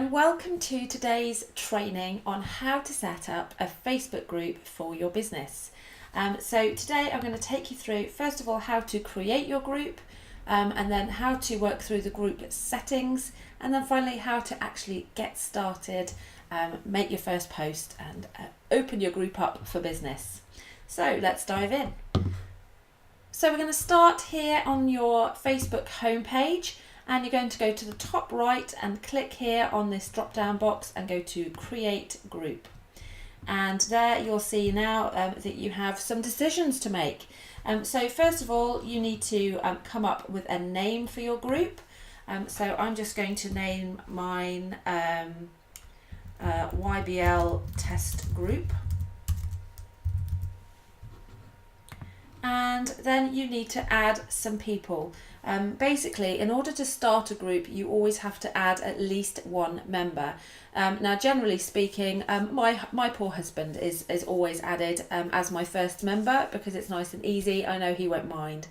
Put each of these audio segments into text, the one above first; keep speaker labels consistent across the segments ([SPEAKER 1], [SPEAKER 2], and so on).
[SPEAKER 1] and welcome to today's training on how to set up a Facebook group for your business. So today I'm going to take you through, first of all, how to create your group, and then how to work through the group settings, and then finally how to actually get started, make your first post and open your group up for business. So let's dive in. So we're going to start here on your Facebook homepage, and you're going to go to the top right and click here on this drop down box and go to create group. And there you'll see now that you have some decisions to make. So first of all, you need to come up with a name for your group. So I'm just going to name mine YBL test group. And then you need to add some people. Basically, in order to start a group, you always have to add at least one member. Now, generally speaking, my poor husband is always added as my first member because it's nice and easy. I know he won't mind.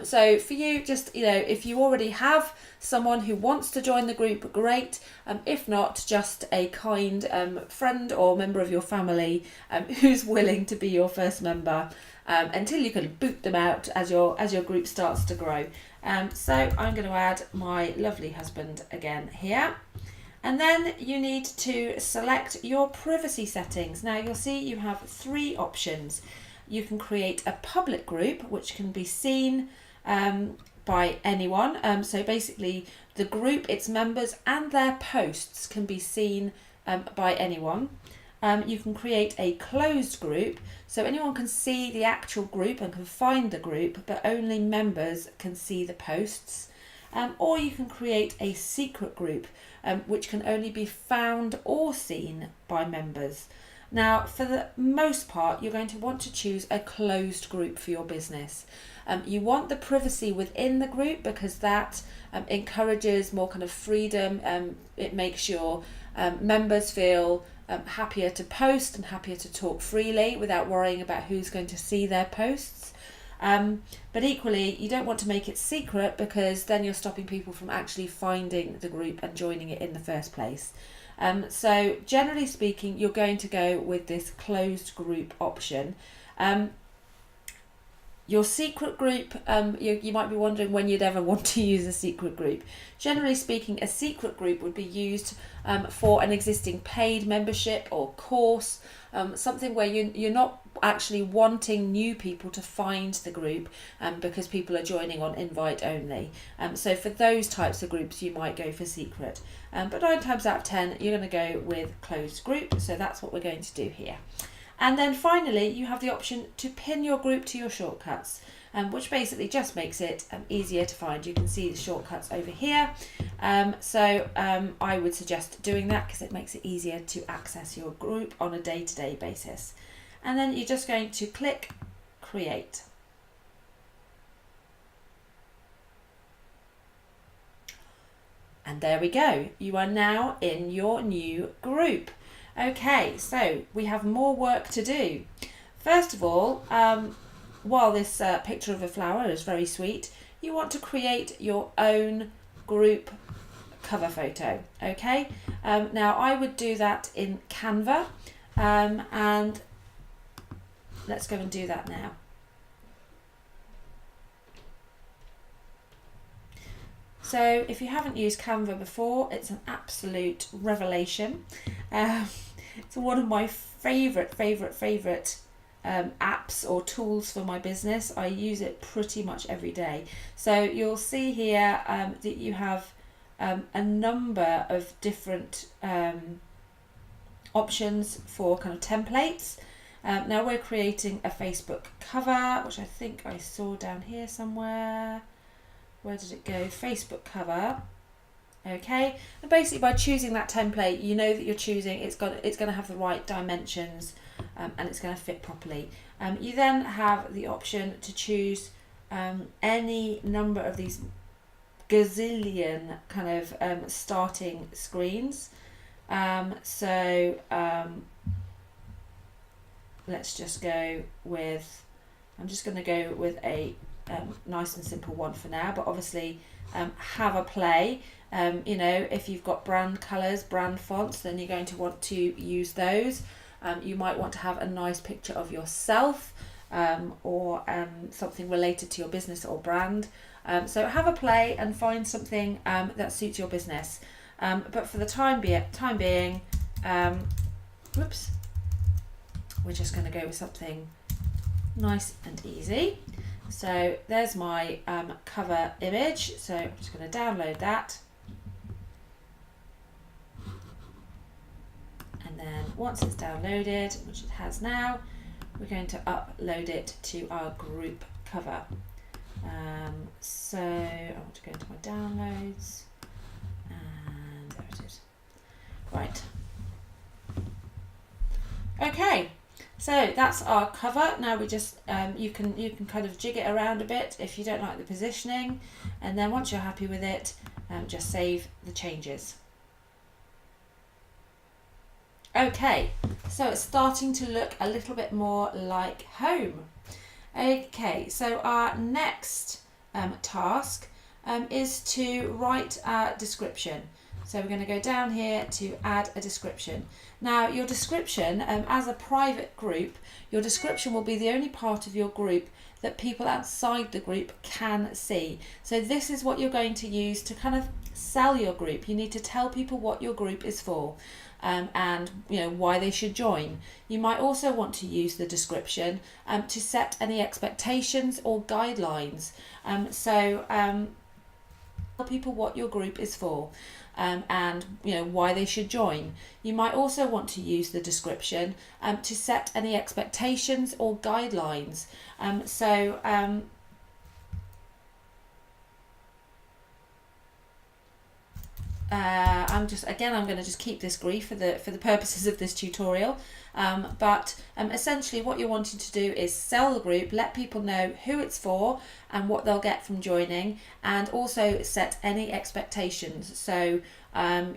[SPEAKER 1] So for you, just, if you already have someone who wants to join the group, great. If not, just a kind friend or member of your family who's willing to be your first member. Until you can boot them out as your group starts to grow. So I'm going to add my lovely husband again here. And then you need to select your privacy settings. Now you'll see you have three options. You can create a public group, which can be seen by anyone. So basically the group, its members and their posts can be seen by anyone. You can create a closed group, so anyone can see the actual group and can find the group, but only members can see the posts. Or you can create a secret group, which can only be found or seen by members. Now, for the most part, you're going to want to choose a closed group for your business. You want the privacy within the group because that encourages more kind of freedom. It makes your members feel happier to post and happier to talk freely without worrying about who's going to see their posts. But equally, you don't want to make it secret because then you're stopping people from actually finding the group and joining it in the first place. So generally speaking, you're going to go with this closed group option. Your secret group, you might be wondering when you'd ever want to use a secret group. Generally speaking, a secret group would be used for an existing paid membership or course, something where you're not actually wanting new people to find the group because people are joining on invite only. So for those types of groups, you might go for secret. But 9 times out of 10, you're going to go with closed group. So that's what we're going to do here. And then finally, you have the option to pin your group to your shortcuts, which basically just makes it easier to find. You can see the shortcuts over here. So I would suggest doing that because it makes it easier to access your group on a day-to-day basis. And then you're just going to click create. And there we go. You are now in your new group. Okay, so we have more work to do. First of all, while this picture of a flower is very sweet, you want to create your own group cover photo. Okay, now I would do that in Canva, and let's go and do that now. So if you haven't used Canva before, it's an absolute revelation. It's one of my favourite apps or tools for my business. I use it pretty much every day. So you'll see here that you have a number of different options for kind of templates. Now we're creating a Facebook cover, which I think I saw down here somewhere. Where did it go? Facebook cover. Okay, and basically by choosing that template, you know that you're choosing it's going to have the right dimensions and it's going to fit properly. You then have the option to choose any number of these gazillion kind of starting screens. Let's just go with, I'm just going to go with a nice and simple one for now, but obviously have a play. You know, if you've got brand colours, brand fonts, then you're going to want to use those. You might want to have a nice picture of yourself, or something related to your business or brand. So have a play and find something that suits your business. But for the time being, whoops, we're just going to go with something nice and easy. So there's my cover image. So I'm just going to download that. And then once it's downloaded, which it has now, we're going to upload it to our group cover. So I want to go into my downloads, and there it is. Right. Okay, so that's our cover. Now we just you can kind of jig it around a bit if you don't like the positioning, and then once you're happy with it, just save the changes. Okay, so it's starting to look a little bit more like home. Okay, so our next task is to write a description. So we're going to go down here to add a description. Now your description, as a private group, your description will be the only part of your group that people outside the group can see. So this is what you're going to use to kind of sell your group. You need to tell people what your group is for. And you know why they should join. You might also want to use the description to set any expectations or guidelines. Tell people what your group is for, and you know why they should join. You might also want to use the description to set any expectations or guidelines. I'm going to just keep this brief for the purposes of this tutorial. But essentially what you're wanting to do is sell the group, let people know who it's for and what they'll get from joining, and also set any expectations. So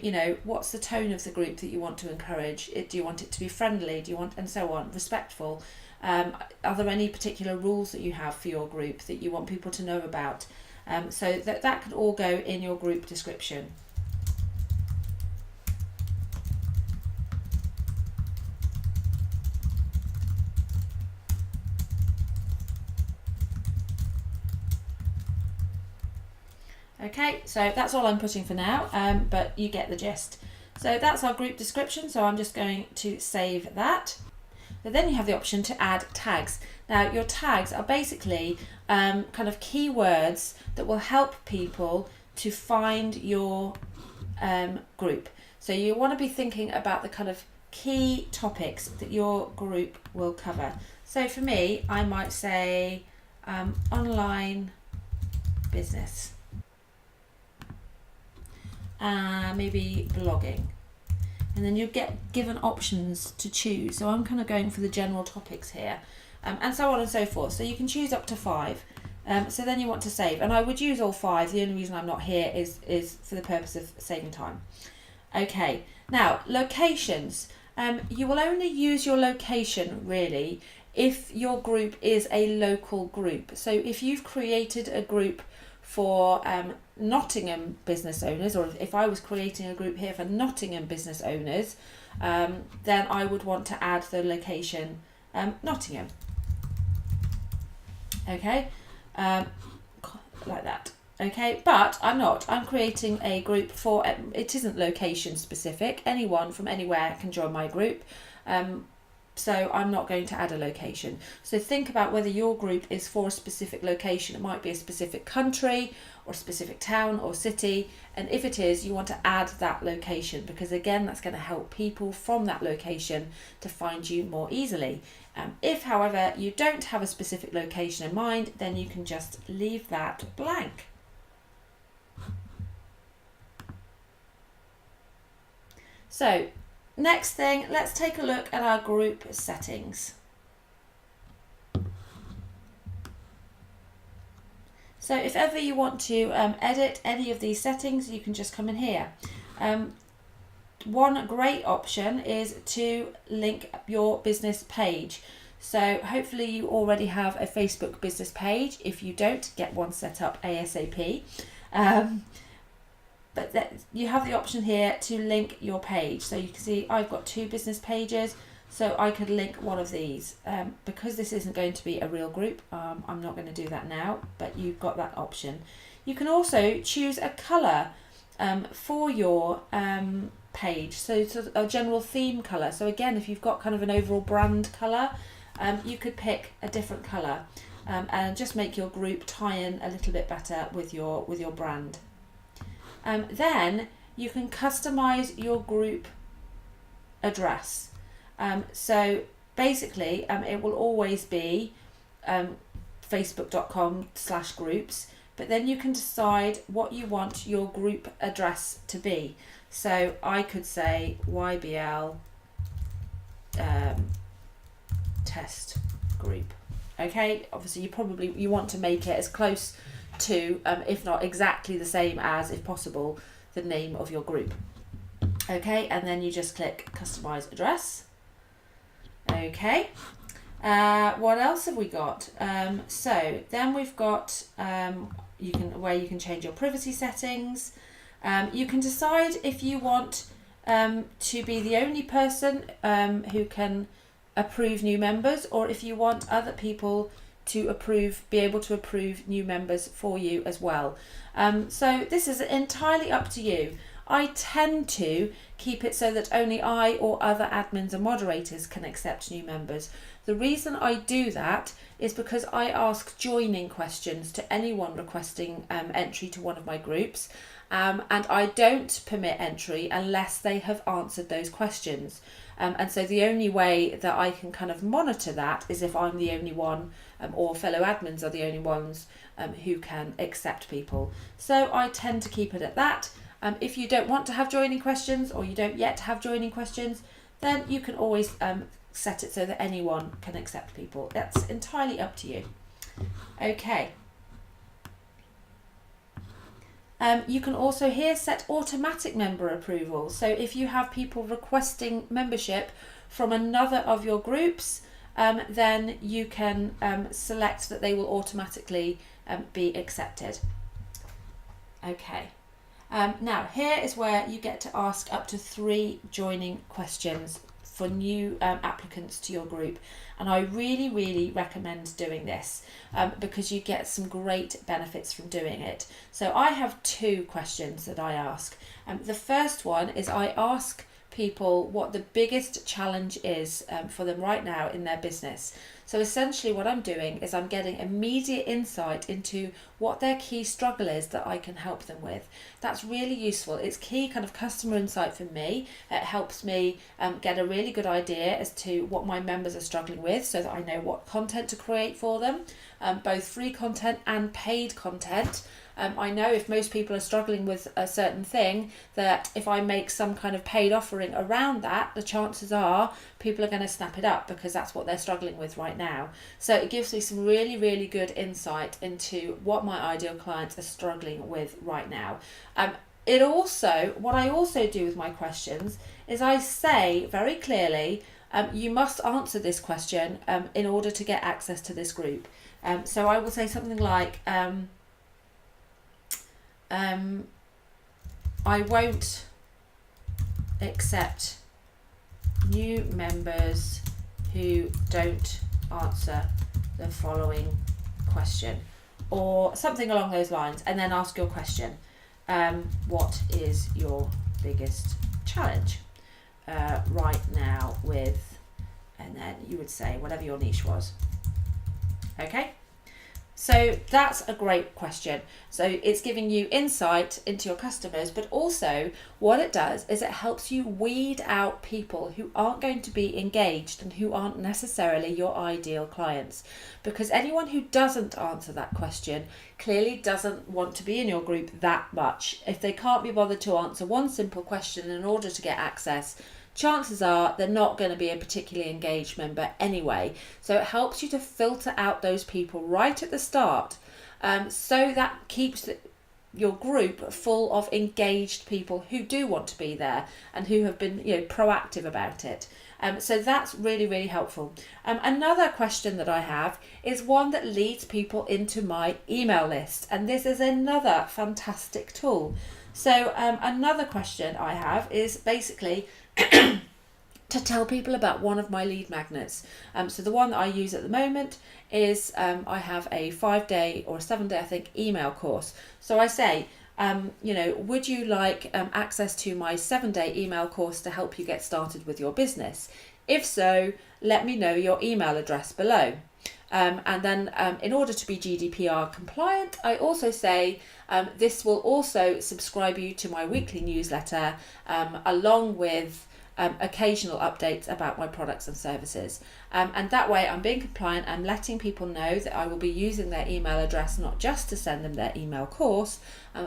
[SPEAKER 1] you know, what's the tone of the group that you want to encourage? Do you want it to be friendly? Do you want, and so on, respectful? Are there any particular rules that you have for your group that you want people to know about? So that could all go in your group description. Okay, so that's all I'm putting for now, but you get the gist. So that's our group description, so I'm just going to save that. But then you have the option to add tags. Now your tags are basically kind of keywords that will help people to find your group. So you want to be thinking about the kind of key topics that your group will cover. So for me, I might say online business. Maybe blogging, and then you get given options to choose. So I'm kind of going for the general topics here, and so on and so forth. So you can choose up to 5. So then you want to save, and I would use all 5. The only reason I'm not here is for the purpose of saving time. Okay, now locations. You will only use your location really if your group is a local group. So if you've created a group for Nottingham business owners, or if I was creating a group here for Nottingham business owners, then I would want to add the location Nottingham. Okay, like that. Okay, but I'm not. I'm creating a group for, it isn't location specific. Anyone from anywhere can join my group. So I'm not going to add a location. So think about whether your group is for a specific location. It might be a specific country or a specific town or city. And if it is, you want to add that location, because again, that's going to help people from that location to find you more easily. If, however, you don't have a specific location in mind, then you can just leave that blank. So, next thing, let's take a look at our group settings. So if ever you want to edit any of these settings, you can just come in here. One great option is to link your business page. So hopefully you already have a Facebook business page. If you don't, get one set up ASAP. But you have the option here to link your page. So you can see I've got 2 business pages, so I could link one of these. Because this isn't going to be a real group, I'm not going to do that now, but you've got that option. You can also choose a colour for your page, so a general theme colour. So again, if you've got kind of an overall brand colour, you could pick a different colour and just make your group tie in a little bit better with your brand. Then you can customize your group address. So basically, it will always be facebook.com/groups, but then you can decide what you want your group address to be. So I could say YBL test group. Okay, obviously you want to make it as close to, if not exactly the same as, if possible, the name of your group. Okay, and then you just click customize address. Okay, what else have we got? So then we've got you can change your privacy settings. You can decide if you want to be the only person who can approve new members, or if you want other people to be able to approve new members for you as well. So this is entirely up to you. I tend to keep it so that only I or other admins and moderators can accept new members. The reason I do that is because I ask joining questions to anyone requesting entry to one of my groups, and I don't permit entry unless they have answered those questions. And so the only way that I can kind of monitor that is if I'm the only one, or fellow admins are the only ones who can accept people. So I tend to keep it at that. If you don't want to have joining questions, or you don't yet have joining questions, then you can always set it so that anyone can accept people. That's entirely up to you. Okay. You can also here set automatic member approval. So if you have people requesting membership from another of your groups, then you can select that they will automatically be accepted. Okay. Now here is where you get to ask up to 3 joining questions for new applicants to your group, and I really recommend doing this because you get some great benefits from doing it. So I have 2 questions that I ask. The first one is I ask people what the biggest challenge is for them right now in their business. So essentially what I'm doing is I'm getting immediate insight into what their key struggle is that I can help them with. That's really useful. It's key kind of customer insight for me. It helps me get a really good idea as to what my members are struggling with, so that I know what content to create for them, both free content and paid content. I know if most people are struggling with a certain thing, that if I make some kind of paid offering around that, the chances are people are going to snap it up because that's what they're struggling with right now. So it gives me some really good insight into what my ideal clients are struggling with right now. What I also do with my questions is I say very clearly, you must answer this question in order to get access to this group. So I will say something like, I won't accept new members who don't answer the following question, or something along those lines, and then ask your question. What is your biggest challenge right now with, and then you would say whatever your niche was. Okay? So that's a great question. So it's giving you insight into your customers, but also what it does is it helps you weed out people who aren't going to be engaged and who aren't necessarily your ideal clients. Because anyone who doesn't answer that question clearly doesn't want to be in your group that much. If they can't be bothered to answer one simple question in order to get access, chances are they're not going to be a particularly engaged member anyway. So it helps you to filter out those people right at the start, so that keeps your group full of engaged people who do want to be there and who have been, proactive about it. So that's really, really helpful. Another question that I have is one that leads people into my email list, and this is another fantastic tool. So another question I have is basically to tell people about one of my lead magnets. So the one that I use at the moment is I have a 5-day or a 7-day, I think, email course. So I say, would you like access to my 7-day email course to help you get started with your business? If so, let me know your email address below. And then in order to be GDPR compliant, I also say this will also subscribe you to my weekly newsletter along with occasional updates about my products and services. And that way I'm being compliant. I'm letting people know that I will be using their email address not just to send them their email course,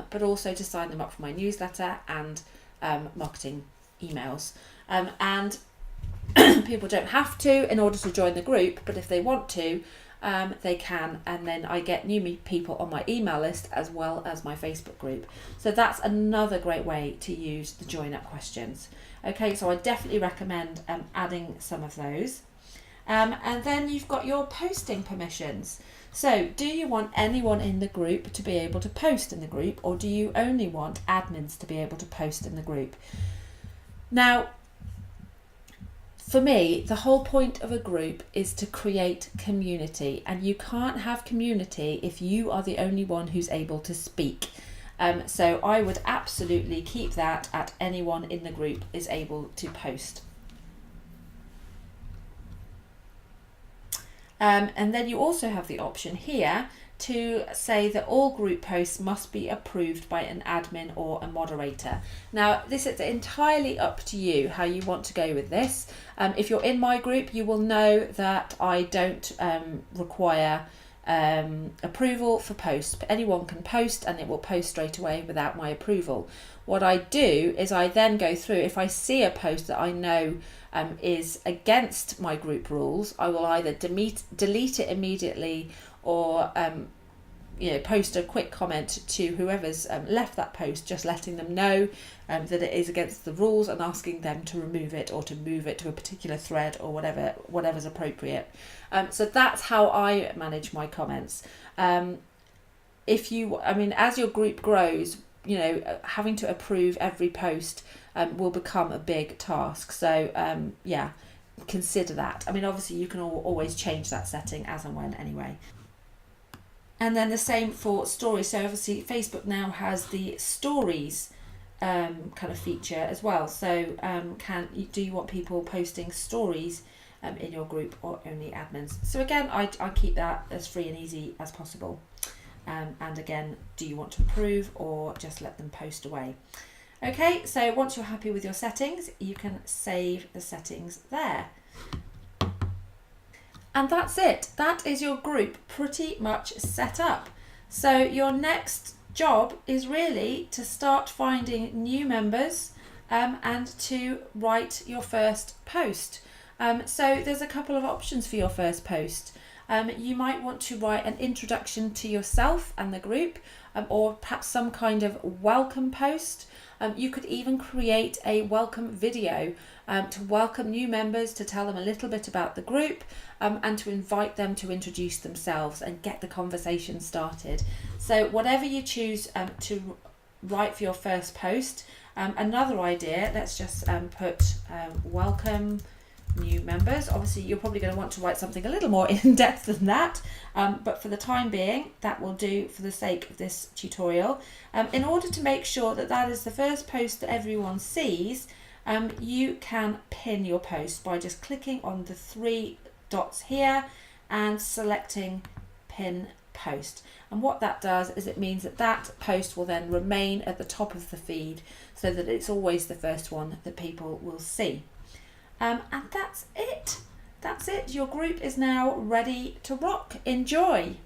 [SPEAKER 1] but also to sign them up for my newsletter and marketing emails. And people don't have to in order to join the group, but if they want to, they can, and then I get new people on my email list as well as my Facebook group. So that's another great way to use the join up questions. Okay, so I definitely recommend adding some of those. And then you've got your posting permissions. So do you want anyone in the group to be able to post in the group, or do you only want admins to be able to post in the group? Now, for me, the whole point of a group is to create community, and you can't have community if you are the only one who's able to speak. So I would absolutely keep that at anyone in the group is able to post. And then you also have the option here to say that all group posts must be approved by an admin or a moderator. Now, this is entirely up to you how you want to go with this. If you're in my group, you will know that I don't require approval for posts. Anyone can post and it will post straight away without my approval. What I do is I then go through, if I see a post that I know is against my group rules, I will either delete it immediately or post a quick comment to whoever's left that post, just letting them know that it is against the rules and asking them to remove it or to move it to a particular thread or whatever's appropriate. So that's how I manage my comments. As your group grows, having to approve every post will become a big task. So consider that. Obviously you can always change that setting as and when anyway. And then the same for stories. So obviously Facebook now has the stories kind of feature as well. So do you want people posting stories in your group or only admins? So again, I keep that as free and easy as possible. And again, do you want to approve or just let them post away? Okay, so once you're happy with your settings, you can save the settings there. And that's it. That is your group pretty much set up. So your next job is really to start finding new members and to write your first post. So there's a couple of options for your first post. You might want to write an introduction to yourself and the group, or perhaps some kind of welcome post. You could even create a welcome video to welcome new members, to tell them a little bit about the group, and to invite them to introduce themselves and get the conversation started. So whatever you choose to write for your first post. Another idea, let's just put welcome new members. Obviously you're probably going to want to write something a little more in depth than that, but for the time being that will do for the sake of this tutorial. In order to make sure that that is the first post that everyone sees, you can pin your post by just clicking on the 3 dots here and selecting pin post. And what that does is it means that that post will then remain at the top of the feed so that it's always the first one that people will see. And that's it. That's it. Your group is now ready to rock. Enjoy.